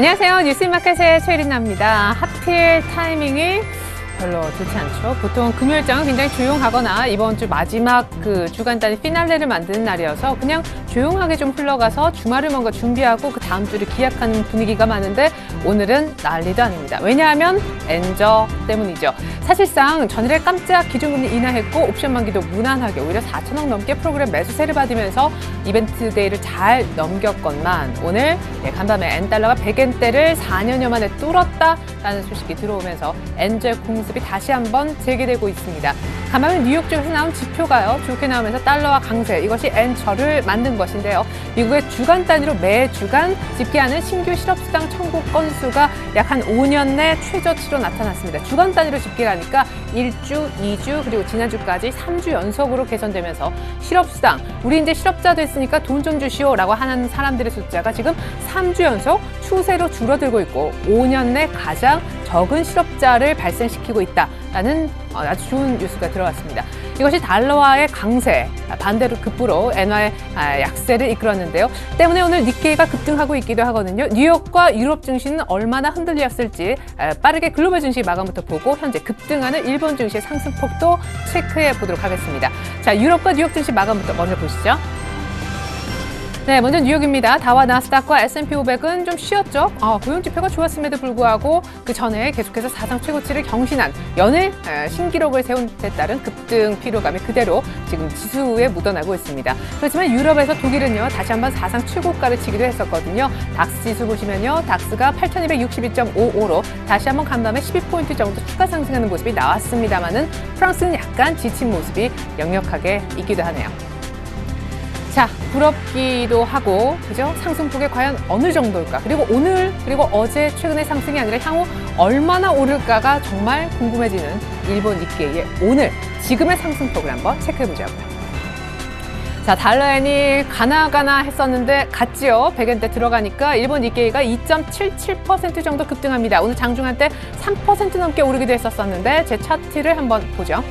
안녕하세요. 뉴스마켓의 최리나입니다. 하필 타이밍이 별로 좋지 않죠. 보통 금요일장은 굉장히 조용하거나 이번 주 마지막 그 주간 단위 피날레를 만드는 날이어서 그냥 조용하게 좀 흘러가서 주말을 뭔가 준비하고 그 다음 주를 기약하는 분위기가 많은데 오늘은 난리도 아닙니다. 왜냐하면 엔저 때문이죠. 사실상 전일에 깜짝 기준금리 인하했고 옵션 만기도 무난하게 오히려 4천억 넘게 프로그램 매수세를 받으면서 이벤트 데이를 잘 넘겼건만 오늘 간밤에 엔달러가 100엔대를 4년여 만에 뚫었다라는 소식이 들어오면서 엔저의 공습이 다시 한번 재개되고 있습니다. 간밤에 뉴욕 쪽에서 나온 지표가요. 좋게 나오면서 달러와 강세, 이것이 엔저를 만든 것인데요. 미국의 주간 단위로 매주간 집계하는 신규 실업수당 청구 건수가 약 한 5년 내 최저치로 나타났습니다. 주간 단위로 집계하니까 1주, 2주, 그리고 지난주까지 3주 연속으로 개선되면서 실업수당, 우리 이제 실업자 됐으니까 돈 좀 주시오라고 하는 사람들의 숫자가 지금 3주 연속 추세로 줄어들고 있고 5년 내 가장 적은 실업자를 발생시키고 있다라는 아주 좋은 뉴스가 들어왔습니다. 이것이 달러와의 강세, 반대로 급부로 엔화의 약세를 이끌었는데요. 때문에 오늘 니케이가 급등하고 있기도 하거든요. 뉴욕과 유럽 증시는 얼마나 흔들렸을지 빠르게 글로벌 증시 마감부터 보고 현재 급등하는 일본 증시의 상승폭도 체크해 보도록 하겠습니다. 자, 유럽과 뉴욕 증시 마감부터 먼저 보시죠. 네, 먼저 뉴욕입니다. 다와 나스닥과 S&P 500은 좀 쉬었죠. 고용지표가 좋았음에도 불구하고 그 전에 계속해서 사상 최고치를 경신한 연일 신기록을 세운 데 따른 급등 피로감이 그대로 지금 지수에 묻어나고 있습니다. 그렇지만 유럽에서 독일은요, 다시 한번 사상 최고가를 치기도 했었거든요. 닥스 지수 보시면요, 닥스가 8,262.55로 다시 한번 간밤에 12포인트 정도 추가 상승하는 모습이 나왔습니다만은 프랑스는 약간 지친 모습이 역력하게 있기도 하네요. 자, 부럽기도 하고, 그죠? 상승폭이 과연 어느 정도일까? 그리고 오늘, 그리고 어제 최근의 상승이 아니라 향후 얼마나 오를까가 정말 궁금해지는 일본 니케이의 오늘, 지금의 상승폭을 한번 체크해보자고요. 자, 달러엔이 가나 했었는데 갔지요. 100엔대 들어가니까 일본 니케이가 2.77% 정도 급등합니다. 오늘 장중한 때 3% 넘게 오르기도 했었는데 제 차트를 한번 보죠.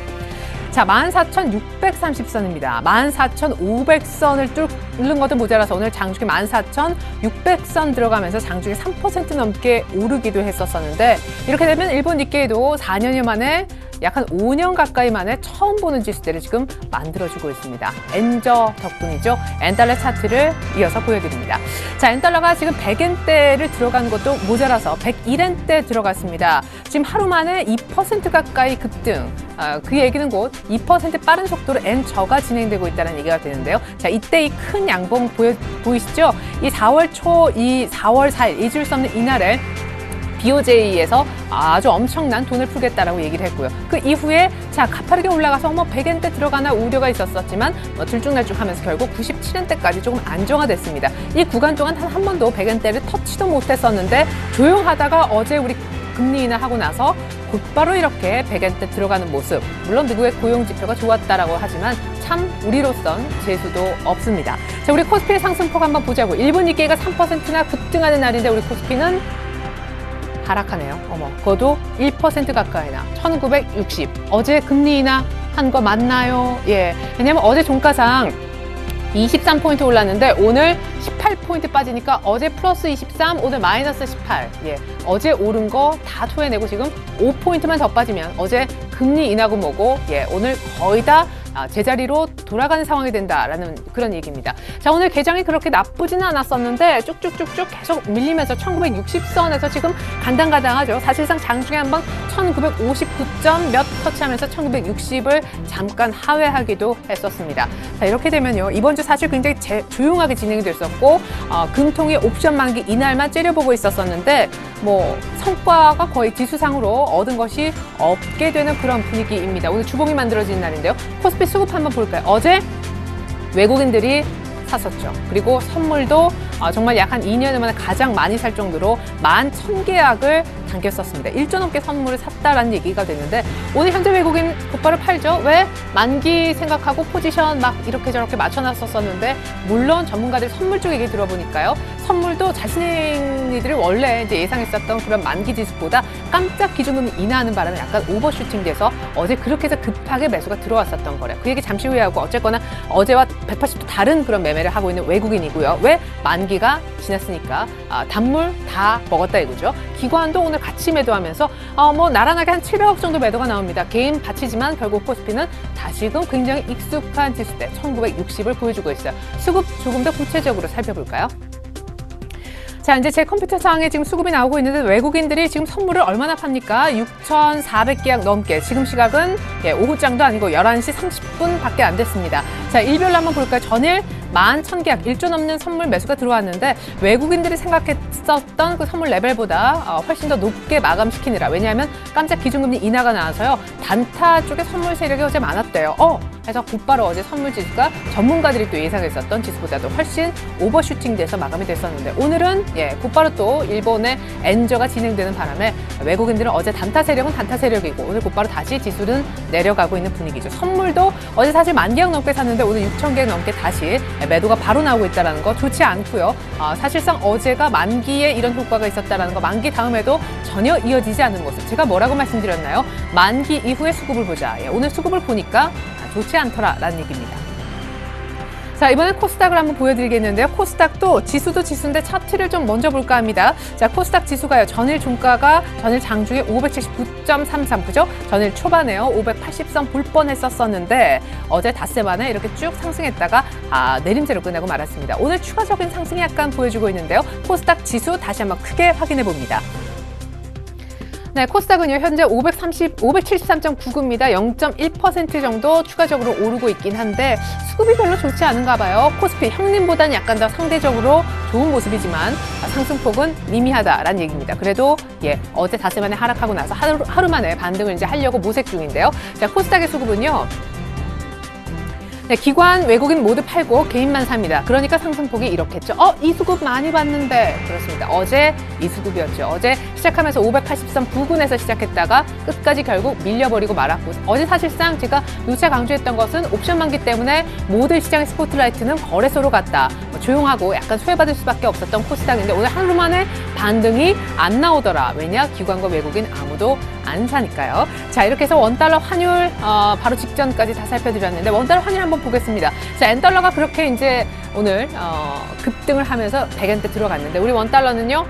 자, 14,630선입니다. 14,500선을 뚫는 것도 모자라서 오늘 장중에 14,600선 들어가면서 장중에 3% 넘게 오르기도 했었는데 이렇게 되면 일본 니케이도 4년여 만에 약 한 5년 가까이 만에 처음 보는 지수대를 지금 만들어주고 있습니다. 엔저 덕분이죠. 엔달러 차트를 이어서 보여드립니다. 자, 엔달러가 지금 100엔대를 들어간 것도 모자라서 101엔대 들어갔습니다. 지금 하루 만에 2% 가까이 급등. 그 얘기는 곧 2% 빠른 속도로 엔저가 진행되고 있다는 얘기가 되는데요. 자, 이때 이 큰 양봉 보이시죠? 이 4월 초, 이 4월 4일 잊을 수 없는 이날에 BOJ에서 아주 엄청난 돈을 풀겠다라고 얘기를 했고요. 그 이후에 자, 가파르게 올라가서 100엔대 들어가나 우려가 있었지만 들쭉날쭉하면서 결국 97엔대까지 조금 안정화됐습니다. 이 구간 동안 한 번도 100엔대를 터치도 못했었는데 조용하다가 어제 우리 금리 인하하고 나서 곧바로 이렇게 100엔대 들어가는 모습. 물론 누구의 고용지표가 좋았다라고 하지만 참 우리로선 재수도 없습니다. 자, 우리 코스피의 상승폭 한번 보자고. 일본 니케이가 3%나 급등하는 날인데 우리 코스피는 하락하네요. 그것도 1% 가까이나 1960. 어제 금리 인하 한 거 맞나요? 예. 왜냐면 어제 종가상 23포인트 올랐는데 오늘 18포인트 빠지니까 어제 플러스 23, 오늘 마이너스 18. 예. 어제 오른 거 다 토해내고 지금 5포인트만 더 빠지면 어제 금리 인하고 뭐고, 예. 오늘 거의 다 제자리로 돌아가는 상황이 된다라는 그런 얘기입니다. 자, 오늘 개장이 그렇게 나쁘지는 않았었는데 쭉쭉쭉쭉 계속 밀리면서 1960선에서 지금 간당간당하죠. 사실상 장중에 한번 1959점 몇 터치하면서 1960을 잠깐 하회하기도 했었습니다. 자, 이렇게 되면요, 이번 주 사실 굉장히 조용하게 진행이 됐었고 금통의 옵션 만기 이날만 째려보고 있었는데 성과가 거의 지수상으로 얻은 것이 없게 되는 그런 분위기입니다. 오늘 주봉이 만들어진 날인데요. 코스피 수급 한번 볼까요? 어제 외국인들이 샀었죠. 그리고 선물도 정말 약 한 2년 만에 가장 많이 살 정도로 11,000계약을 당겼었습니다. 1조 넘게 선물을 샀다라는 얘기가 됐는데 오늘 현재 외국인 곧바로 팔죠. 왜? 만기 생각하고 포지션 막 이렇게 저렇게 맞춰놨었는데 물론 전문가들 선물 쪽 얘기 들어보니까요. 선물도 자신들이 원래 이제 예상했었던 그런 만기 지수보다 깜짝 기준금리 인하하는 바람에 약간 오버슈팅돼서 어제 그렇게 해서 급하게 매수가 들어왔었던 거래요. 그 얘기 잠시 후에 하고 어쨌거나 어제와 180도 다른 그런 매매를 하고 있는 외국인이고요. 왜? 만기가 지났으니까 단물 다 먹었다 이거죠. 기관도 오늘 같이 매도하면서 뭐 나란하게 한 700억 정도 매도가 나옵니다. 개인 가치지만 결국 코스피는 다시금 굉장히 익숙한 지수대 1960을 보여주고 있어요. 수급 조금 더 구체적으로 살펴볼까요? 자, 이제 제 컴퓨터 상에 지금 수급이 나오고 있는데 외국인들이 지금 선물을 얼마나 팝니까? 6,400계약 넘게. 지금 시각은 오후장도 아니고 11시 30분 밖에 안 됐습니다. 자, 일별로 한번 볼까요? 전일 11,000계약, 1조 넘는 선물 매수가 들어왔는데 외국인들이 생각했었던 그 선물 레벨보다 훨씬 더 높게 마감시키느라. 왜냐하면 깜짝 기준금리 인하가 나와서요. 단타 쪽에 선물 세력이 어제 많았대요. 그래서 곧바로 어제 선물 지수가 전문가들이 또 예상했었던 지수보다도 훨씬 오버슈팅돼서 마감이 됐었는데 오늘은 곧바로 또 일본의 엔저가 진행되는 바람에 외국인들은 어제 단타 세력은 단타 세력이고 오늘 곧바로 다시 지수는 내려가고 있는 분위기죠. 선물도 어제 사실 10,000계약 넘게 샀는데 오늘 6,000계약 넘게 다시 매도가 바로 나오고 있다는 거 좋지 않고요. 사실상 어제가 만기에 이런 효과가 있었다는 거, 만기 다음에도 전혀 이어지지 않는 모습. 제가 뭐라고 말씀드렸나요? 만기 이후에 수급을 보자. 오늘 수급을 보니까 좋지 않더라라는 얘기입니다. 자, 이번엔 코스닥을 한번 보여드리겠는데요. 코스닥도 지수도 지수인데 차트를 좀 먼저 볼까 합니다. 자, 코스닥 지수가요. 전일 종가가 전일 장중에 579.33, 그죠? 전일 초반에요. 580선 볼 뻔했었는데 어제 닷새 만에 이렇게 쭉 상승했다가 내림세로 끝내고 말았습니다. 오늘 추가적인 상승이 약간 보여주고 있는데요. 코스닥 지수 다시 한번 크게 확인해 봅니다. 네, 코스닥은요, 현재 573.99입니다. 0.1% 정도 추가적으로 오르고 있긴 한데 수급이 별로 좋지 않은가 봐요. 코스피 형님보다는 약간 더 상대적으로 좋은 모습이지만 상승폭은 미미하다라는 얘기입니다. 그래도 어제 닷새 만에 하락하고 나서 하루 만에 반등을 이제 하려고 모색 중인데요. 자, 코스닥의 수급은요. 네, 기관, 외국인 모두 팔고 개인만 삽니다. 그러니까 상승폭이 이렇겠죠. 이 수급 많이 봤는데. 그렇습니다. 어제 이 수급이었죠. 어제 시작하면서 583 부근에서 시작했다가 끝까지 결국 밀려버리고 말았고 어제 사실상 제가 누차 강조했던 것은 옵션 만기 때문에 모든 시장의 스포트라이트는 거래소로 갔다. 조용하고 약간 소외받을 수밖에 없었던 코스닥인데 오늘 하루 만에 반등이 안 나오더라. 왜냐? 기관과 외국인 아무도 안 사니까요. 자, 이렇게 해서 원달러 환율 바로 직전까지 다 살펴드렸는데 원달러 환율 한번 보겠습니다. 자, 엔달러가 그렇게 이제 오늘 급등을 하면서 100원대 들어갔는데 우리 원달러는요.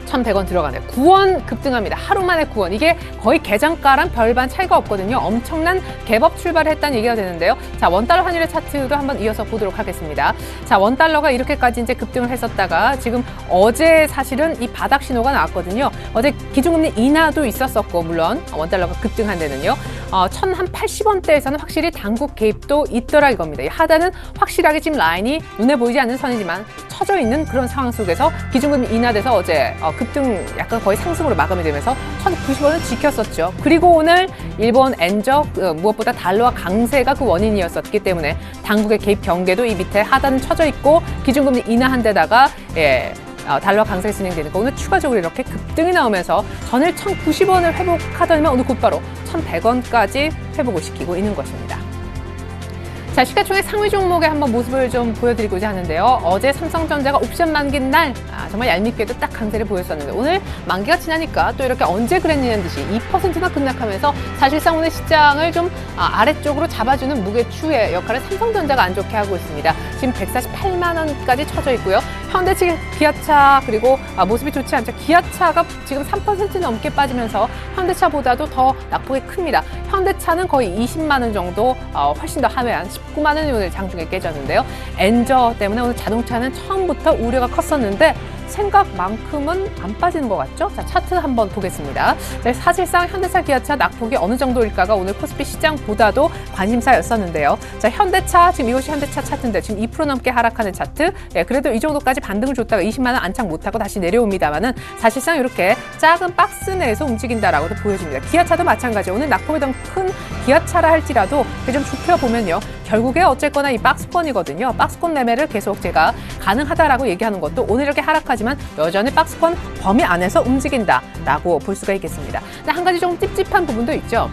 1,100원 들어가네요. 9원 급등합니다. 하루 만에 9원. 이게 거의 개장가랑 별반 차이가 없거든요. 엄청난 갭업 출발을 했다는 얘기가 되는데요. 자, 원달러 환율의 차트도 한번 이어서 보도록 하겠습니다. 자, 원달러가 이렇게까지 이제 급등을 했었다가 지금 어제 사실은 이 바닥 신호가 나왔거든요. 어제 기준금리 인하도 있었었고 물론 원달러가 급등한 데는요. 1,080원대에서는 확실히 당국 개입도 있더라 이겁니다. 이 하단은 확실하게 지금 라인이 눈에 보이지 않는 선이지만 처져 있는 그런 상황 속에서 기준금리 인하돼서 어제 급등 약간 거의 상승으로 마감이 되면서 1,090원을 지켰었죠. 그리고 오늘 일본 엔저 무엇보다 달러와 강세가 그 원인이었었기 때문에 당국의 개입 경계도 이 밑에 하단은 처져 있고 기준금리 인하한 데다가 달러 강세가 진행되니까 오늘 추가적으로 이렇게 급등이 나오면서 전일 1,090원을 회복하더니만 오늘 곧바로 1,100원까지 회복을 시키고 있는 것입니다. 자, 시가총액 상위 종목의 한번 모습을 좀 보여드리고자 하는데요. 어제 삼성전자가 옵션 만기인 날 정말 얄밉게도 딱 강세를 보였었는데 오늘 만기가 지나니까 또 이렇게 언제 그랬냐는 듯이 2%나 급락하면서 사실상 오늘 시장을 좀 아래쪽으로 잡아주는 무게추의 역할을 삼성전자가 안 좋게 하고 있습니다. 지금 148만 원까지 쳐져 있고요. 현대차, 기아차 그리고 모습이 좋지 않죠. 기아차가 지금 3% 넘게 빠지면서 현대차보다도 더 낙폭이 큽니다. 현대차는 거의 20만 원 정도 훨씬 더 하회한 19만 원이 오늘 장중에 깨졌는데요. 엔저 때문에 오늘 자동차는 처음부터 우려가 컸었는데 생각만큼은 안 빠지는 것 같죠? 자, 차트 한번 보겠습니다. 자, 사실상 현대차, 기아차 낙폭이 어느 정도일까가 오늘 코스피 시장보다도 관심사였었는데요. 자, 현대차, 지금 이것이 현대차 차트인데 지금 2% 넘게 하락하는 차트. 그래도 이 정도까지 반등을 줬다가 20만 원 안착 못하고 다시 내려옵니다만은 사실상 이렇게 작은 박스 내에서 움직인다라고도 보여집니다. 기아차도 마찬가지예요. 오늘 낙폭이 더 큰 기아차라 할지라도 좀 좁혀보면요. 결국에 어쨌거나 이 박스권이거든요. 박스권 매매를 계속 제가 가능하다라고 얘기하는 것도 오늘 이렇게 하락하지만 여전히 박스권 범위 안에서 움직인다라고 볼 수가 있겠습니다. 근데 한 가지 좀 찝찝한 부분도 있죠.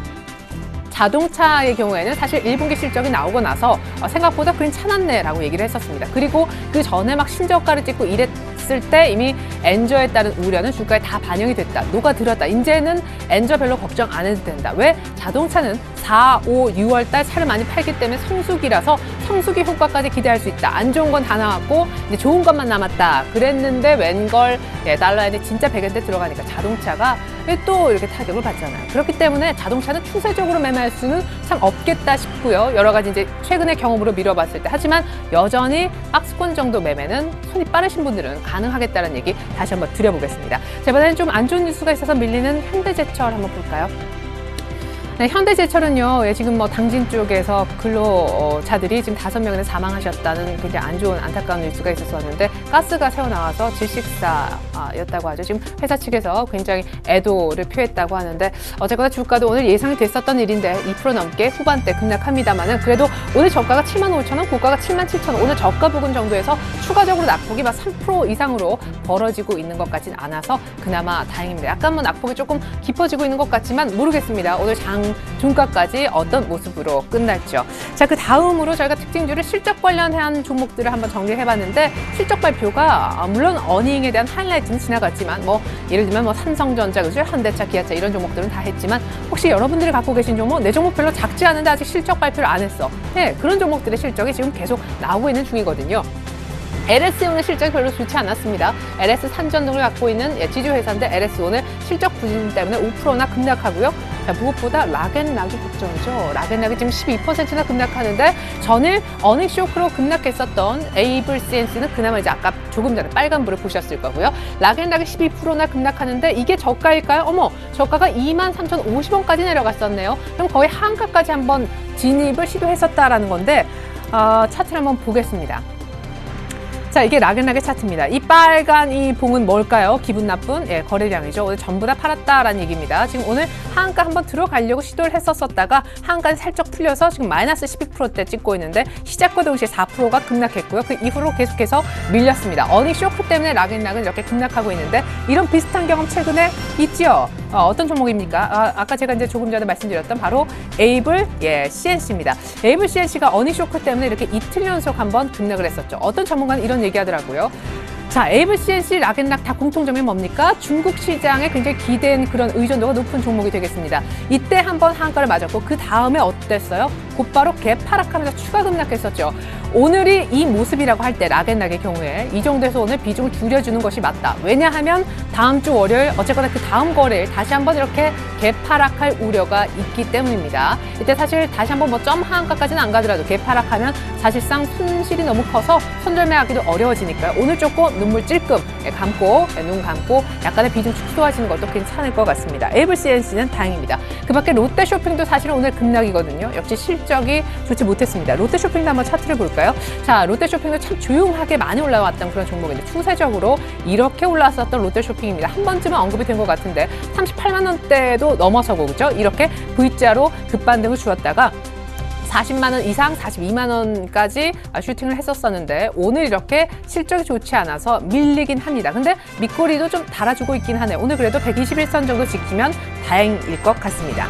자동차의 경우에는 사실 1분기 실적이 나오고 나서 생각보다 괜찮았네라고 얘기를 했었습니다. 그리고 그 전에 막 신저가를 찍고 이랬을 때 이미 엔저에 따른 우려는 주가에 다 반영이 됐다. 녹아들었다. 이제는 엔저 별로 걱정 안 해도 된다. 왜? 자동차는 4, 5, 6월 달 차를 많이 팔기 때문에 성수기라서 성수기 효과까지 기대할 수 있다. 안 좋은 건 다 나왔고 이제 좋은 것만 남았다. 그랬는데 웬걸 달러엔이 진짜 100엔대 들어가니까 자동차가 또 이렇게 타격을 받잖아요. 그렇기 때문에 자동차는 추세적으로 매매할 수는 참 없겠다 싶고요. 여러 가지 이제 최근의 경험으로 미뤄봤을 때. 하지만 여전히 박스권 정도 매매는 손이 빠르신 분들은 가능하겠다는 얘기 다시 한번 드려보겠습니다. 자, 이번에는 좀 안 좋은 뉴스가 있어서 밀리는 현대제철 한번 볼까요? 네, 현대제철은요, 지금 뭐 당진 쪽에서 근로자들이 지금 5명이나 사망하셨다는 굉장히 안 좋은 안타까운 뉴스가 있었었는데 가스가 새어나와서 질식사였다고 하죠. 지금 회사 측에서 굉장히 애도를 표했다고 하는데 어쨌거나 주가도 오늘 예상이 됐었던 일인데 2% 넘게 후반대 급락합니다만은 그래도 오늘 저가가 75,000원, 고가가 77,000원, 오늘 저가 부근 정도에서 추가적으로 낙폭이 막 3% 이상으로 벌어지고 있는 것 같진 않아서 그나마 다행입니다. 약간 뭐 낙폭이 조금 깊어지고 있는 것 같지만 모르겠습니다. 오늘 중가까지 어떤 모습으로 끝날죠. 자, 그 다음으로 저희가 특징주를 실적 관련한 종목들을 한번 정리해봤는데 실적 발표가 물론 어닝에 대한 하이라이트는 지나갔지만 뭐 예를 들면 뭐 삼성전자, 그죠? 현대차, 기아차 이런 종목들은 다 했지만 혹시 여러분들이 갖고 계신 종목 내 종목 별로 작지 않은데 아직 실적 발표를 안 했어. 네, 그런 종목들의 실적이 지금 계속 나오고 있는 중이거든요. LS 오늘 실적이 별로 좋지 않았습니다. LS 산전등을 갖고 있는 지주회사인데 LS 오늘 실적 부진 때문에 5%나 급락하고요. 자, 무엇보다 락앤락이 걱정이죠. 락앤락이 지금 12%나 급락하는데 전일 어닝 쇼크로 급락했었던 에이블 CNC는 그나마 이제 아까 조금 전에 빨간불을 보셨을 거고요. 락앤락이 12%나 급락하는데 이게 저가일까요? 어머, 저가가 23,050원까지 내려갔었네요. 그럼 거의 한가까지 한번 진입을 시도했었다라는 건데 차트를 한번 보겠습니다. 자, 이게 락앤락의 차트입니다. 이 빨간 이 봉은 뭘까요? 기분 나쁜 거래량이죠. 오늘 전부 다 팔았다라는 얘기입니다. 지금 오늘 하한가 한번 들어가려고 시도를 했었다가 하한가는 살짝 풀려서 지금 마이너스 12%대 찍고 있는데 시작과 동시에 4%가 급락했고요. 그 이후로 계속해서 밀렸습니다. 어닝 쇼크 때문에 락앤락은 이렇게 급락하고 있는데 이런 비슷한 경험 최근에 있죠. 어떤 종목입니까? 아까 제가 이제 조금 전에 말씀드렸던 바로 에이블 CNC입니다. 에이블 CNC가 어닝 쇼크 때문에 이렇게 이틀 연속 한번 급락을 했었죠. 어떤 전문가는 이런 얘기하더라고요. 자, 에이블 CNC, 락앤락 다 공통점이 뭡니까? 중국 시장에 굉장히 기댄 그런 의존도가 높은 종목이 되겠습니다. 이때 한번 하한가를 맞았고 그 다음에 어땠어요? 곧바로 개파락하면서 추가 급락했었죠. 오늘이 이 모습이라고 할 때 락앤락의 경우에 이 정도에서 오늘 비중을 줄여주는 것이 맞다. 왜냐하면 다음 주 월요일 어쨌거나 그 다음 거래일 다시 한번 이렇게 개파락할 우려가 있기 때문입니다. 이때 사실 다시 한번 뭐 점 하한가까지는 안 가더라도 개파락하면 사실상 손실이 너무 커서 손절매하기도 어려워지니까요. 오늘 조금 눈물 찔끔 감고 눈 감고 약간의 비중 축소하시는 것도 괜찮을 것 같습니다. 에이블 CNC는 다행입니다. 그 밖에 롯데쇼핑도 사실은 오늘 급락이거든요. 역시 실적이 좋지 못했습니다. 롯데쇼핑도 한번 차트를 볼까요? 자, 롯데쇼핑도 참 조용하게 많이 올라왔던 그런 종목인데 추세적으로 이렇게 올라왔었던 롯데쇼핑입니다. 한 번쯤은 언급이 된 것 같은데 38만 원대도 넘어서고 그죠? 이렇게 V자로 급반등을 주었다가 40만 원 이상, 42만 원까지 슈팅을 했었었는데 오늘 이렇게 실적이 좋지 않아서 밀리긴 합니다. 근데 밑꼬리도 좀 달아주고 있긴 하네요. 오늘 그래도 121선 정도 지키면 다행일 것 같습니다.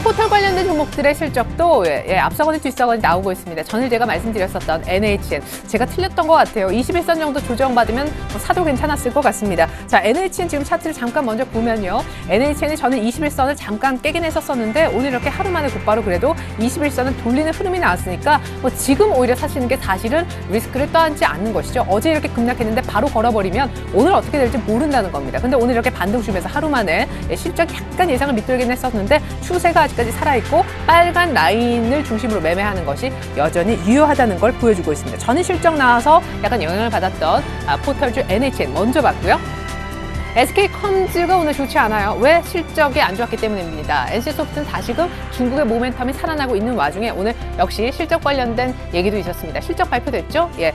포털 관련된 종목들의 실적도 앞서거니 뒤서거니 나오고 있습니다. 전일 제가 말씀드렸었던 NHN 제가 틀렸던 것 같아요. 21선 정도 조정받으면 사도 괜찮았을 것 같습니다. 자, NHN 지금 차트를 잠깐 먼저 보면요. NHN이 저는 21선을 잠깐 깨긴 했었었는데 오늘 이렇게 하루 만에 곧바로 그래도 21선을 돌리는 흐름이 나왔으니까 뭐 지금 오히려 사시는 게 사실은 리스크를 떠안지 않는 것이죠. 어제 이렇게 급락했는데 바로 걸어버리면 오늘 어떻게 될지 모른다는 겁니다. 근데 오늘 이렇게 반등 주면서 하루 만에 실적 약간 예상을 밑돌긴 했었는데 추세가 아직까지 살아있고 빨간 라인을 중심으로 매매하는 것이 여전히 유효하다는 걸 보여주고 있습니다. 전일 실적 나와서 약간 영향을 받았던 포털주 NHN 먼저 봤고요. SK컴즈가 오늘 좋지 않아요. 왜? 실적이 안 좋았기 때문입니다. NC소프트는 다시금 중국의 모멘텀이 살아나고 있는 와중에 오늘 역시 실적 관련된 얘기도 있었습니다. 실적 발표됐죠? 예,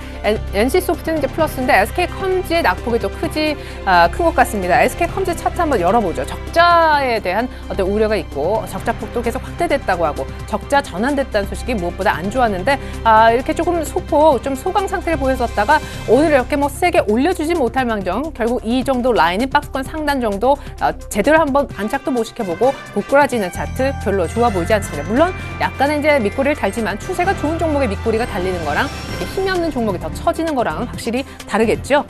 NC소프트는 이제 플러스인데 SK컴즈의 낙폭이 또 큰 것 같습니다. SK컴즈 차트 한번 열어보죠. 적자에 대한 어떤 우려가 있고 적자폭도 계속 확대됐다고 하고 적자 전환됐다는 소식이 무엇보다 안 좋았는데 이렇게 조금 소폭 좀 소강 상태를 보였었다가 오늘 이렇게 뭐 세게 올려주지 못할 망정 결국 이 정도 라인이 박스권 상단 정도 제대로 한번 안착도 못 시켜보고 고꾸라지는 차트 별로 좋아 보이지 않습니다. 물론 약간의 이제 밑꼬리를 달지만 추세가 좋은 종목의 밑꼬리가 달리는 거랑 이렇게 힘이 없는 종목이 더 처지는 거랑 확실히 다르겠죠.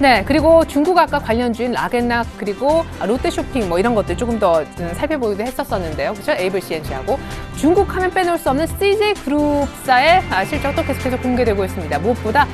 네, 그리고 중국 아까 관련주인 라겐락 그리고 롯데쇼핑 뭐 이런 것들 조금 더 살펴보기도 했었었는데요. 그렇죠? 에이블 CNC하고 중국 하면 빼놓을 수 없는 CJ그룹사의 실적도 계속해서 공개되고 있습니다. 무엇보다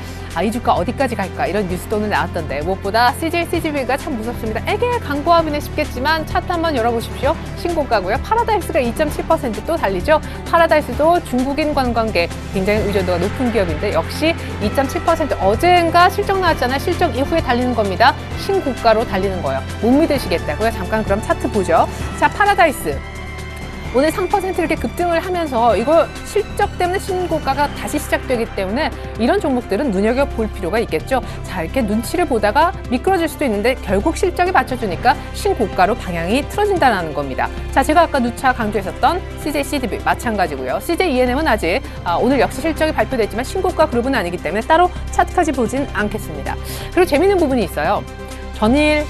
이 주가 어디까지 갈까 이런 뉴스도 오늘 나왔던데 무엇보다 CJCGV가 참 무섭습니다. 에게 광고하면 쉽겠지만 차트 한번 열어보십시오. 신고가고요. 파라다이스가 2.7% 또 달리죠. 파라다이스도 중국인 관광객 굉장히 의존도가 높은 기업인데 역시 2.7% 어젠가 실적 나왔잖아요. 실적 이후에 달리는 겁니다. 신고가로 달리는 거예요. 못 믿으시겠다고요? 잠깐 그럼 차트 보죠. 자, 파라다이스. 오늘 3% 이렇게 급등을 하면서 이거 실적 때문에 신고가가 다시 시작되기 때문에 이런 종목들은 눈여겨볼 필요가 있겠죠. 자, 이렇게 눈치를 보다가 미끄러질 수도 있는데 결국 실적이 받쳐주니까 신고가로 방향이 틀어진다는 겁니다. 자, 제가 아까 누차 강조했었던 CJCDV 마찬가지고요. CJENM은 아직 오늘 역시 실적이 발표됐지만 신고가 그룹은 아니기 때문에 따로 차트까지 보진 않겠습니다. 그리고 재미있는 부분이 있어요. 전일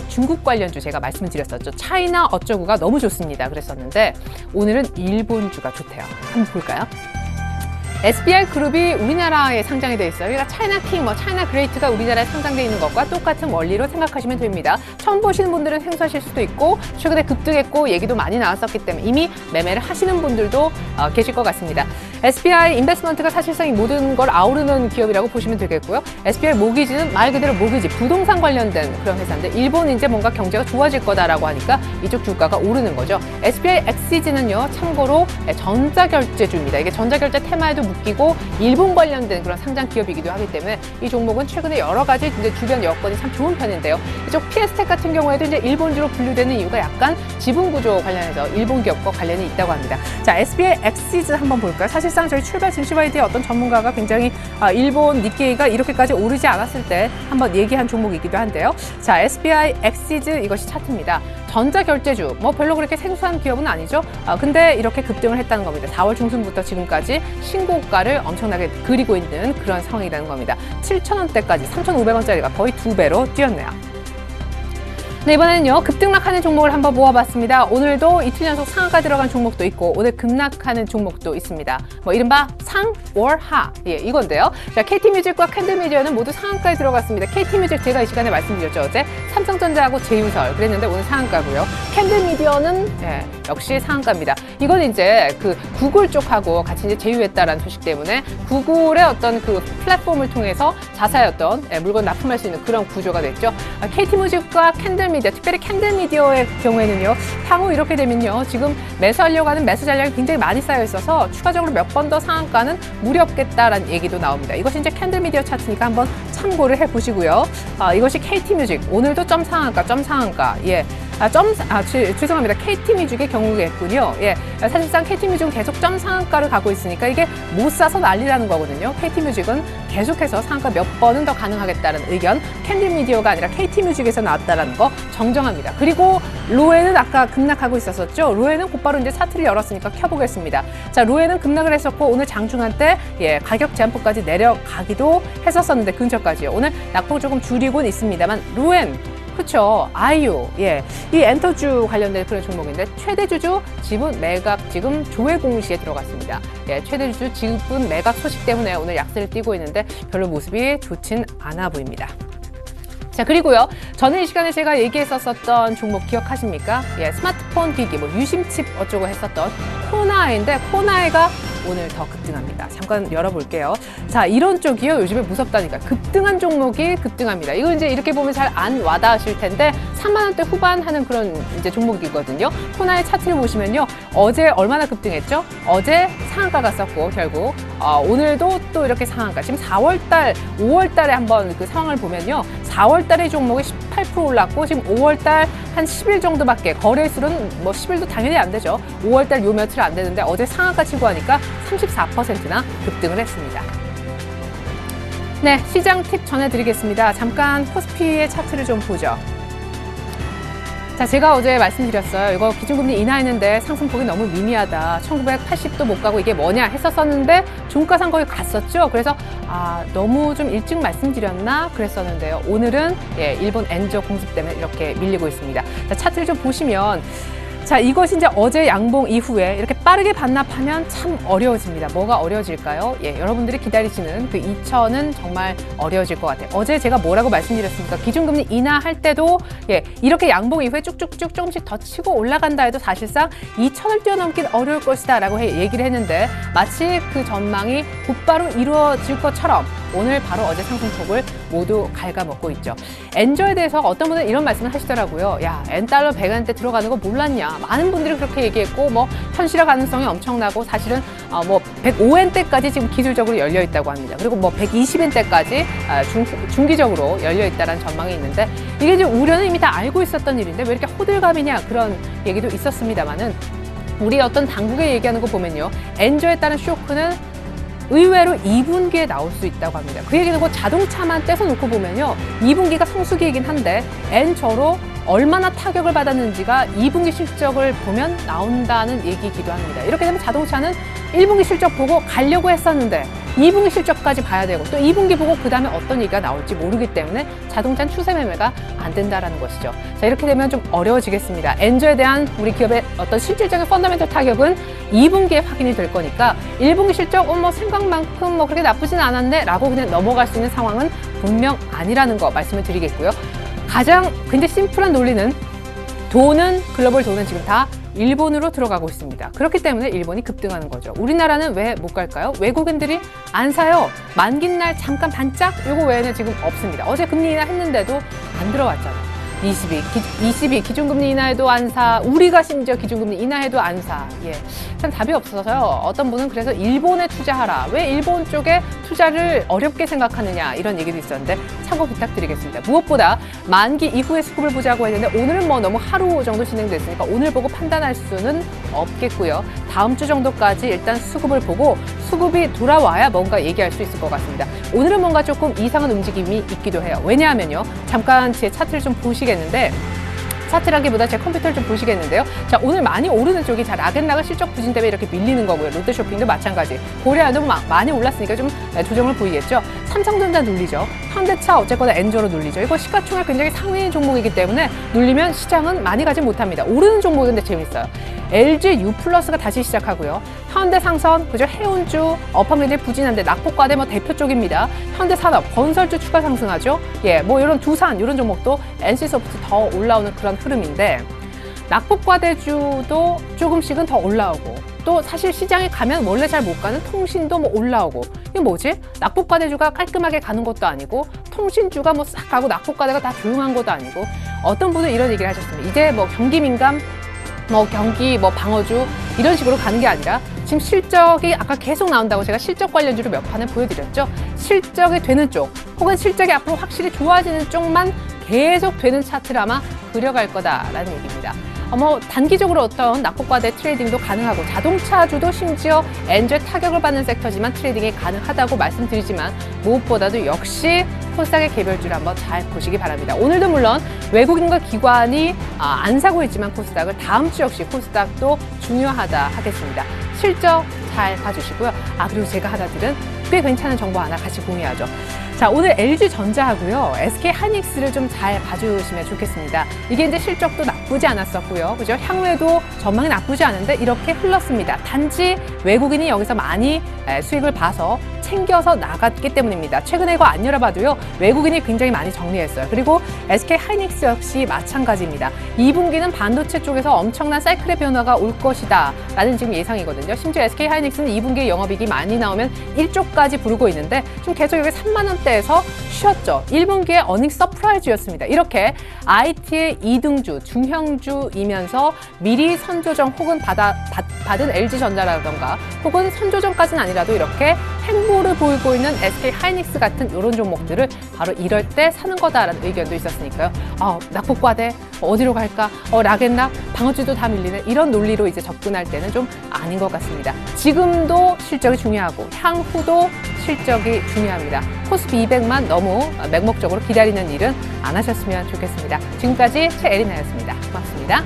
중국 관련주 제가 말씀을 드렸었죠. 차이나 어쩌구가 너무 좋습니다. 그랬었는데 오늘은 일본주가 좋대요. 한번 볼까요? SBI 그룹이 우리나라에 상장이 돼 있어요. 그러니까 차이나 킹, 차이나 그레이트가 우리나라에 상장돼 있는 것과 똑같은 원리로 생각하시면 됩니다. 처음 보시는 분들은 생소하실 수도 있고 최근에 급등했고 얘기도 많이 나왔었기 때문에 이미 매매를 하시는 분들도 계실 것 같습니다. SBI 인베스트먼트가 사실상 이 모든 걸 아우르는 기업이라고 보시면 되겠고요. SBI 모기지는 말 그대로 모기지, 부동산 관련된 그런 회사인데 일본 이제 뭔가 경제가 좋아질 거다라고 하니까 이쪽 주가가 오르는 거죠. SBI 엑시즈는요, 참고로 전자결제주입니다. 이게 전자결제 테마에도 묶이고 일본 관련된 그런 상장 기업이기도 하기 때문에 이 종목은 최근에 여러 가지 이제 주변 여건이 참 좋은 편인데요. 이쪽 PS텍 같은 경우에도 이제 일본주로 분류되는 이유가 약간 지분 구조 관련해서 일본 기업과 관련이 있다고 합니다. 자, SBI 엑시즈 한번 볼까요? 사실상 저희 출발 증시바이드의 어떤 전문가가 굉장히 일본 니케이가 이렇게까지 오르지 않았을 때 한번 얘기한 종목이기도 한데요. 자, SBI 엑시즈 이것이 차트입니다. 전자결제주, 별로 그렇게 생소한 기업은 아니죠. 근데 이렇게 급등을 했다는 겁니다. 4월 중순부터 지금까지 신고가를 엄청나게 그리고 있는 그런 상황이라는 겁니다. 7,000원대까지 3,500원짜리가 거의 2배로 뛰었네요. 네, 이번에는요, 급등락하는 종목을 한번 모아봤습니다. 오늘도 이틀 연속 상한가 들어간 종목도 있고, 오늘 급락하는 종목도 있습니다. 이른바 상, 월, 하. 예, 이건데요. 자, KT뮤직과 캔들미디어는 모두 상한가에 들어갔습니다. KT뮤직 제가 이 시간에 말씀드렸죠. 어제 삼성전자하고 제휴설 그랬는데 오늘 상한가고요. 캔들미디어는 역시 상한가입니다. 이건 이제 그 구글 쪽하고 같이 이제 제휴했다라는 소식 때문에 구글의 어떤 그 플랫폼을 통해서 자사의 어떤 물건 납품할 수 있는 그런 구조가 됐죠. KT뮤직과 캔들미디어, 특별히 캔들미디어의 경우에는요, 향후 이렇게 되면요, 지금 매수하려고 하는 매수 잔량이 굉장히 많이 쌓여 있어서 추가적으로 몇 번 더 상한가는 무렵겠다라는 얘기도 나옵니다. 이것이 이제 캔들미디어 차트니까 한번 참고를 해보시고요. 이것이 KT뮤직, 오늘도 점 상한가. 예. 죄송합니다. KT뮤직의 경우겠군요. 예. 사실상 KT뮤직은 계속 점 상한가를 가고 있으니까 이게 못 사서 난리라는 거거든요. KT뮤직은 계속해서 상한가 몇 번은 더 가능하겠다는 의견, 캔들미디어가 아니라 KT뮤직에서 나왔다라는 거 정정합니다. 그리고 로에는 아까 급락하고 있었었죠. 로에는 곧바로 이제 차트를 열었으니까 켜보겠습니다. 자, 로에는 급락을 했었고 오늘 장중한 때 가격 제한폭까지 내려가기도 했었었는데 근처까지요. 오늘 낙폭 조금 줄이곤 있습니다만 로엔 그렇죠. 아이유, 이 엔터주 관련된 그런 종목인데 최대 주주 지분 매각 지금 조회 공시에 들어갔습니다. 최대 주주 지분 매각 소식 때문에 오늘 약세를 띠고 있는데 별로 모습이 좋진 않아 보입니다. 자, 그리고요, 저는 이 시간에 제가 얘기했었던 종목 기억하십니까? 스마트폰 기기, 유심칩 어쩌고 했었던 코나에인데 코나에가 오늘 더 급등합니다. 잠깐 열어볼게요. 자, 이런 쪽이요, 요즘에 무섭다니까. 급등한 종목이 급등합니다. 이거 이제 이렇게 보면 잘 안 와닿으실 텐데 3만 원대 후반 하는 그런 이제 종목이거든요. 코나의 차트를 보시면요, 어제 얼마나 급등했죠? 어제 상한가 갔었고 결국 오늘도 또 이렇게 상한가. 지금 4월달, 5월달에 한번 그 상황을 보면요, 4월달에 종목이 18% 올랐고 지금 5월달 한 10일 정도밖에 거래수는 10일도 당연히 안 되죠. 5월달 요 며칠 안 되는데 어제 상한가 치고 하니까 34%나 급등을 했습니다. 네, 시장 팁 전해드리겠습니다. 잠깐 코스피의 차트를 좀 보죠. 자, 제가 어제 말씀드렸어요. 이거 기준금리 인하했는데 상승폭이 너무 미미하다. 1980도 못 가고 이게 뭐냐 했었었는데 종가상 거기 갔었죠. 그래서 너무 좀 일찍 말씀드렸나 그랬었는데요. 오늘은 일본 엔저 공습 때문에 이렇게 밀리고 있습니다. 자, 차트를 좀 보시면 자, 이것이 이제 어제 양봉 이후에 이렇게 빠르게 반납하면 참 어려워집니다. 뭐가 어려워질까요? 예, 여러분들이 기다리시는 그 2천은 정말 어려워질 것 같아요. 어제 제가 뭐라고 말씀드렸습니까? 기준금리 인하할 때도 예, 이렇게 양봉 이후에 쭉쭉쭉 조금씩 더 치고 올라간다 해도 사실상 2천을 뛰어넘긴 어려울 것이다 라고 얘기를 했는데 마치 그 전망이 곧바로 이루어질 것처럼 오늘 바로 어제 상승폭을 모두 갉아먹고 있죠. 엔저에 대해서 어떤 분은 이런 말씀을 하시더라고요. 야, 엔달러 100원대 들어가는 거 몰랐냐? 많은 분들이 그렇게 얘기했고 뭐 현실화 가능성이 엄청나고 사실은 뭐 105엔대까지 지금 기술적으로 열려 있다고 합니다. 그리고 뭐 120엔대까지 중기적으로 열려 있다는 전망이 있는데 이게 이제 우려는 이미 다 알고 있었던 일인데 왜 이렇게 호들갑이냐 그런 얘기도 있었습니다만은 우리 어떤 당국에 얘기하는 거 보면요. 엔저에 따른 쇼크는 의외로 2분기에 나올 수 있다고 합니다. 그 얘기는 뭐 자동차만 떼서놓고 보면요. 2분기가 성수기이긴 한데 엔저로 얼마나 타격을 받았는지가 2분기 실적을 보면 나온다는 얘기이기도 합니다. 이렇게 되면 자동차는 1분기 실적 보고 가려고 했었는데 2분기 실적까지 봐야 되고 또 2분기 보고 그 다음에 어떤 얘기가 나올지 모르기 때문에 자동차는 추세 매매가 안 된다라는 것이죠. 자, 이렇게 되면 좀 어려워지겠습니다. 엔저에 대한 우리 기업의 어떤 실질적인 펀더멘털 타격은 2분기에 확인이 될 거니까 1분기 실적 뭐 생각만큼 뭐 그렇게 나쁘진 않았네 라고 그냥 넘어갈 수 있는 상황은 분명 아니라는 거 말씀을 드리겠고요. 가장 굉장히 심플한 논리는 글로벌 돈은 지금 다 일본으로 들어가고 있습니다. 그렇기 때문에 일본이 급등하는 거죠. 우리나라는 왜 못 갈까요? 외국인들이 안 사요. 만긴 날 잠깐 반짝 이거 외에는 지금 없습니다. 어제 금리 인하 했는데도 안 들어왔잖아요. 22 기준금리 인하해도 안 사. 우리가 심지어 기준금리 인하해도 안 사. 예, 참 답이 없어서요. 어떤 분은 그래서 일본에 투자하라. 왜 일본 쪽에 투자를 어렵게 생각하느냐 이런 얘기도 있었는데 참고 부탁드리겠습니다. 무엇보다 만기 이후의 수급을 보자고 했는데 오늘은 뭐 너무 하루 정도 진행됐으니까 오늘 보고 판단할 수는 없겠고요. 다음 주 정도까지 일단 수급을 보고 수급이 돌아와야 뭔가 얘기할 수 있을 것 같습니다. 오늘은 뭔가 조금 이상한 움직임이 있기도 해요. 왜냐하면요. 잠깐 제 차트를 좀 보시겠는데 차트라기보다 제 컴퓨터를 좀 보시겠는데요. 자, 오늘 많이 오르는 쪽이 자 락앤락은 실적 부진 때문에 이렇게 밀리는 거고요. 롯데쇼핑도 마찬가지. 고려아도 많이 올랐으니까 좀 조정을 보이겠죠. 삼성전자 눌리죠. 현대차 어쨌거나 엔저로 눌리죠. 이거 시가총액 굉장히 상위 종목이기 때문에 눌리면 시장은 많이 가지 못합니다. 오르는 종목인데 재밌어요. LG U+가 다시 시작하고요. 현대상선, 그죠? 해운주, 업황 굉장히 부진한데 낙폭과대 뭐 대표 쪽입니다. 현대산업, 건설주 추가 상승하죠. 예, 뭐 이런 두산 이런 종목도 NC소프트 더 올라오는 그런 흐름인데 낙폭과대주도 조금씩은 더 올라오고 또 사실 시장에 가면 원래 잘 못 가는 통신도 뭐 올라오고 이게 뭐지? 낙폭과대주가 깔끔하게 가는 것도 아니고 통신주가 뭐 싹 가고 낙폭과대가 다 조용한 것도 아니고 어떤 분은 이런 얘기를 하셨습니다. 이제 뭐 경기 민감 뭐 경기 뭐 방어주 이런 식으로 가는 게 아니라 지금 실적이 아까 계속 나온다고 제가 실적 관련주를 몇 판을 보여드렸죠. 실적이 되는 쪽 혹은 실적이 앞으로 확실히 좋아지는 쪽만 계속 되는 차트를 아마 그려갈 거다라는 얘기입니다. 뭐 단기적으로 어떤 낙폭과대 트레이딩도 가능하고 자동차주도 심지어 엔저에 타격을 받는 섹터지만 트레이딩이 가능하다고 말씀드리지만 무엇보다도 역시 코스닥의 개별주를 한번 잘 보시기 바랍니다. 오늘도 물론 외국인과 기관이 안 사고 있지만 코스닥을 다음 주 역시 코스닥도 중요하다 하겠습니다. 실적 잘 봐주시고요. 그리고 제가 하나 들은 꽤 괜찮은 정보 하나 같이 공유하죠. 자, 오늘 LG전자하고요. SK하이닉스를 좀 잘 봐주시면 좋겠습니다. 이게 이제 실적도 나쁘지 않았었고요. 그죠? 향후에도 전망이 나쁘지 않은데 이렇게 흘렀습니다. 단지 외국인이 여기서 많이 수익을 봐서 챙겨서 나갔기 때문입니다. 최근에 이거 안 열어봐도요. 외국인이 굉장히 많이 정리했어요. 그리고 SK하이닉스 역시 마찬가지입니다. 2분기는 반도체 쪽에서 엄청난 사이클의 변화가 올 것이다 라는 지금 예상이거든요. 심지어 SK하이닉스는 2분기에 영업이익이 많이 나오면 1조까지 부르고 있는데 좀 계속 여기 3만 원대에서 쉬었죠. 1분기에 어닝 서프라이즈였습니다. 이렇게 IT의 2등주, 중형주이면서 미리 선조정 혹은 받은 LG전자라던가 혹은 선조정까지는 아니라도 이렇게 행보를 보이고 있는 SK하이닉스 같은 이런 종목들을 바로 이럴 때 사는 거다라는 의견도 있었으니까요. 낙폭과대 어디로 갈까? 락앤락 방어주도 다 밀리는 이런 논리로 이제 접근할 때는 좀 아닌 것 같습니다. 지금도 실적이 중요하고 향후도 실적이 중요합니다. 코스피 200만 너무 맹목적으로 기다리는 일은 안 하셨으면 좋겠습니다. 지금까지 최애리나였습니다. 고맙습니다.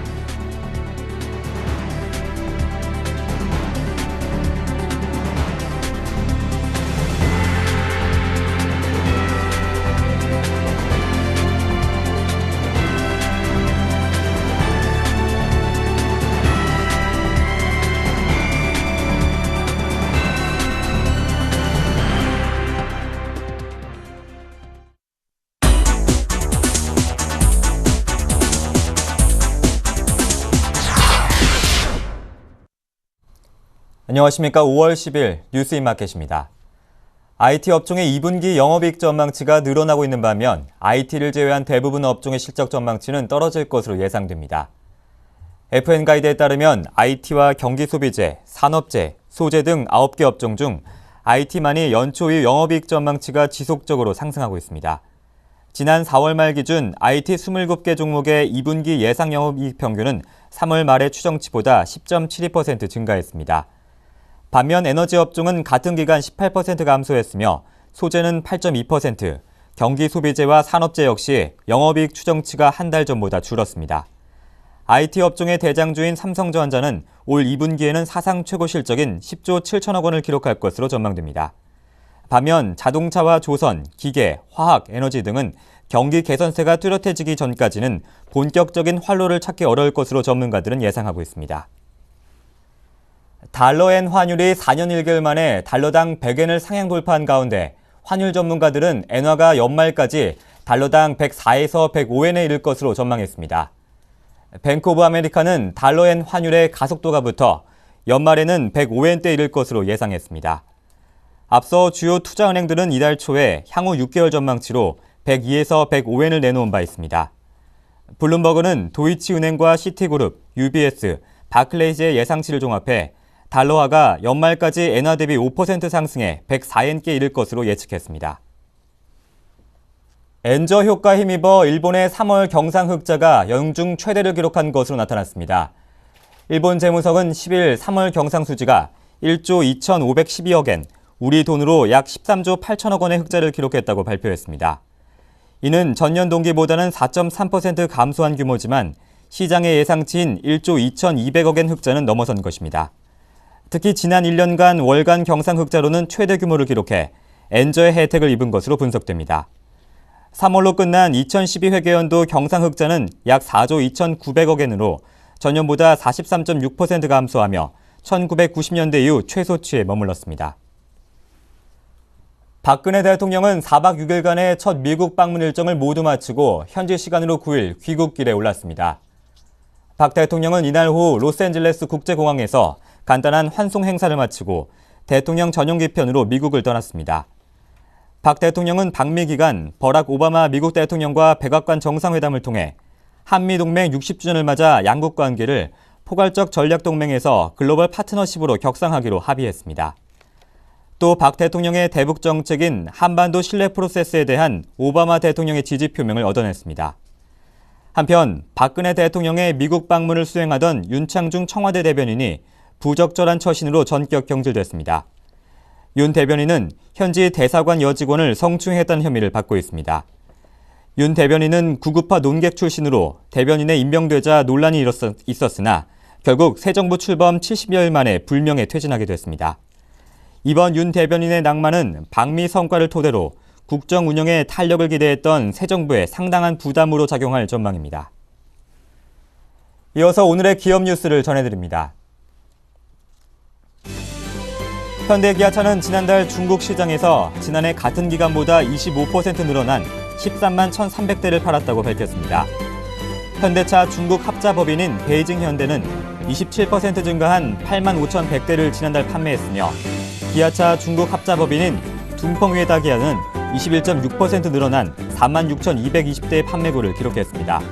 안녕하십니까. 5월 10일 뉴스인마켓입니다. IT 업종의 2분기 영업이익 전망치가 늘어나고 있는 반면 IT를 제외한 대부분 업종의 실적 전망치는 떨어질 것으로 예상됩니다. FN가이드에 따르면 IT와 경기소비재, 산업재, 소재 등 9개 업종 중 IT만이 연초의 영업이익 전망치가 지속적으로 상승하고 있습니다. 지난 4월 말 기준 IT 27개 종목의 2분기 예상 영업이익 평균은 3월 말의 추정치보다 10.72% 증가했습니다. 반면 에너지 업종은 같은 기간 18% 감소했으며 소재는 8.2%, 경기소비재와 산업재 역시 영업이익 추정치가 한 달 전보다 줄었습니다. IT 업종의 대장주인 삼성전자는 올 2분기에는 사상 최고 실적인 10조 7천억 원을 기록할 것으로 전망됩니다. 반면 자동차와 조선, 기계, 화학, 에너지 등은 경기 개선세가 뚜렷해지기 전까지는 본격적인 활로를 찾기 어려울 것으로 전문가들은 예상하고 있습니다. 달러엔 환율이 4년 1개월 만에 달러당 100엔을 상향 돌파한 가운데 환율 전문가들은 엔화가 연말까지 달러당 104에서 105엔에 이를 것으로 전망했습니다. 뱅크 오브 아메리카는 달러엔 환율의 가속도가 붙어 연말에는 105엔대에 이를 것으로 예상했습니다. 앞서 주요 투자은행들은 이달 초에 향후 6개월 전망치로 102에서 105엔을 내놓은 바 있습니다. 블룸버그는 도이치은행과 시티그룹, UBS, 바클레이즈의 예상치를 종합해 달러화가 연말까지 엔화 대비 5% 상승해 104엔께 이를 것으로 예측했습니다. 엔저 효과 힘입어 일본의 3월 경상 흑자가 연중 최대를 기록한 것으로 나타났습니다. 일본 재무성은 10일 3월 경상 수지가 1조 2,512억 엔, 우리 돈으로 약 13조 8천억 원의 흑자를 기록했다고 발표했습니다. 이는 전년 동기보다는 4.3% 감소한 규모지만 시장의 예상치인 1조 2,200억 엔 흑자는 넘어선 것입니다. 특히 지난 1년간 월간 경상 흑자로는 최대 규모를 기록해 엔저의 혜택을 입은 것으로 분석됩니다. 3월로 끝난 2012 회계연도 경상 흑자는 약 4조 2,900억 엔으로 전년보다 43.6% 감소하며 1990년대 이후 최소치에 머물렀습니다. 박근혜 대통령은 4박 6일간의 첫 미국 방문 일정을 모두 마치고 현지 시간으로 9일 귀국길에 올랐습니다. 박 대통령은 이날 오후 로스앤젤레스 국제공항에서 간단한 환송 행사를 마치고 대통령 전용기 편으로 미국을 떠났습니다. 박 대통령은 방미 기간 버락 오바마 미국 대통령과 백악관 정상회담을 통해 한미동맹 60주년을 맞아 양국 관계를 포괄적 전략동맹에서 글로벌 파트너십으로 격상하기로 합의했습니다. 또 박 대통령의 대북 정책인 한반도 신뢰 프로세스에 대한 오바마 대통령의 지지 표명을 얻어냈습니다. 한편 박근혜 대통령의 미국 방문을 수행하던 윤창중 청와대 대변인이 부적절한 처신으로 전격 경질됐습니다. 윤 대변인은 현지 대사관 여직원을 성추행했다는 혐의를 받고 있습니다. 윤 대변인은 구급파 논객 출신으로 대변인에 임명되자 논란이 있었으나 결국 새 정부 출범 70여일 만에 불명예 퇴진하게 됐습니다. 이번 윤 대변인의 낙마는 방미 성과를 토대로 국정 운영에 탄력을 기대했던 새 정부에 상당한 부담으로 작용할 전망입니다. 이어서 오늘의 기업 뉴스를 전해드립니다. 현대기아차는 지난달 중국 시장에서 지난해 같은 기간보다 25% 늘어난 13만 1,300대를 팔았다고 밝혔습니다. 현대차 중국 합자법인인 베이징 현대는 27% 증가한 8만 5,100대를 지난달 판매했으며 기아차 중국 합자법인인 둥펑웨다 기아는 21.6% 늘어난 4만 6,220대의 판매고를 기록했습니다.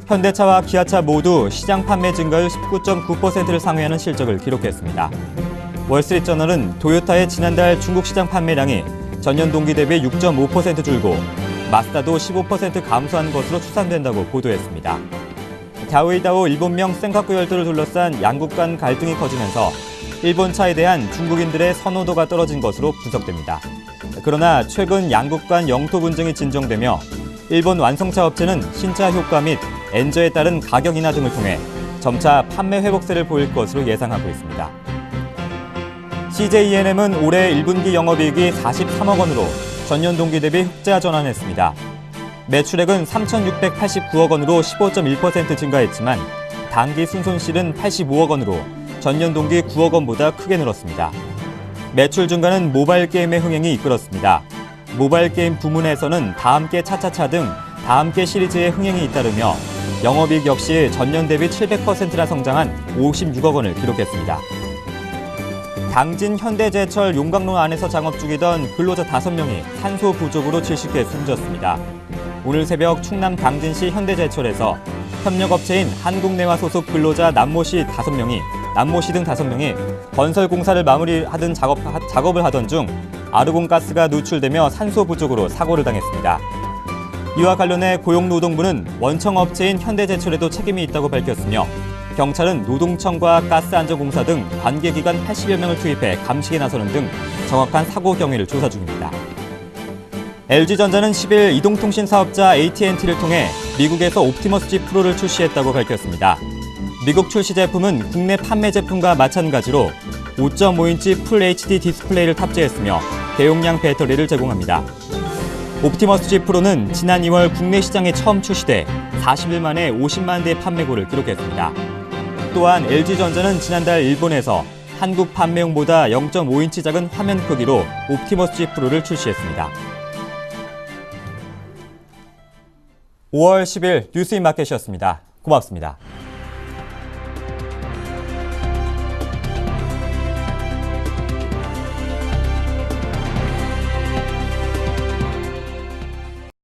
현대차와 기아차 모두 시장 판매 증가율 19.9%를 상회하는 실적을 기록했습니다. 월스트리트저널은 도요타의 지난달 중국 시장 판매량이 전년 동기 대비 6.5% 줄고 마스다도 15% 감소한 것으로 추산된다고 보도했습니다. 다오이다오 일본명 센카쿠 열도를 둘러싼 양국 간 갈등이 커지면서 일본 차에 대한 중국인들의 선호도가 떨어진 것으로 분석됩니다. 그러나 최근 양국 간 영토 분쟁이 진정되며 일본 완성차 업체는 신차 효과 및 엔저에 따른 가격 인하 등을 통해 점차 판매 회복세를 보일 것으로 예상하고 있습니다. CJENM은 올해 1분기 영업이익이 43억 원으로 전년 동기 대비 흑자 전환했습니다. 매출액은 3,689억 원으로 15.1% 증가했지만 당기 순손실은 85억 원으로 전년 동기 9억 원보다 크게 늘었습니다. 매출 증가는 모바일 게임의 흥행이 이끌었습니다. 모바일 게임 부문에서는 다함께 차차차 등 다함께 시리즈의 흥행이 잇따르며 영업이익 역시 전년 대비 700%나 성장한 56억 원을 기록했습니다. 당진 현대제철 용광로 안에서 작업 중이던 근로자 5명이 산소 부족으로 질식해 숨졌습니다. 오늘 새벽 충남 당진시 현대제철에서 협력업체인 한국내화 소속 근로자 남모 씨 등 5명이 건설 공사를 마무리하던 작업을 하던 중 아르곤가스가 누출되며 산소 부족으로 사고를 당했습니다. 이와 관련해 고용노동부는 원청업체인 현대제철에도 책임이 있다고 밝혔으며 경찰은 노동청과 가스안전공사 등 관계기관 80여 명을 투입해 감식에 나서는 등 정확한 사고 경위를 조사 중입니다. LG전자는 10일 이동통신 사업자 AT&T를 통해 미국에서 옵티머스 G 프로를 출시했다고 밝혔습니다. 미국 출시 제품은 국내 판매 제품과 마찬가지로 5.5인치 풀 HD 디스플레이를 탑재했으며 대용량 배터리를 제공합니다. 옵티머스 G 프로는 지난 2월 국내 시장에 처음 출시돼 40일 만에 50만 대의 판매고를 기록했습니다. 또한 LG전자는 지난달 일본에서 한국 판매용보다 0.5인치 작은 화면 크기로 옵티머스 G 프로를 출시했습니다. 5월 10일 뉴스인마켓이었습니다. 고맙습니다.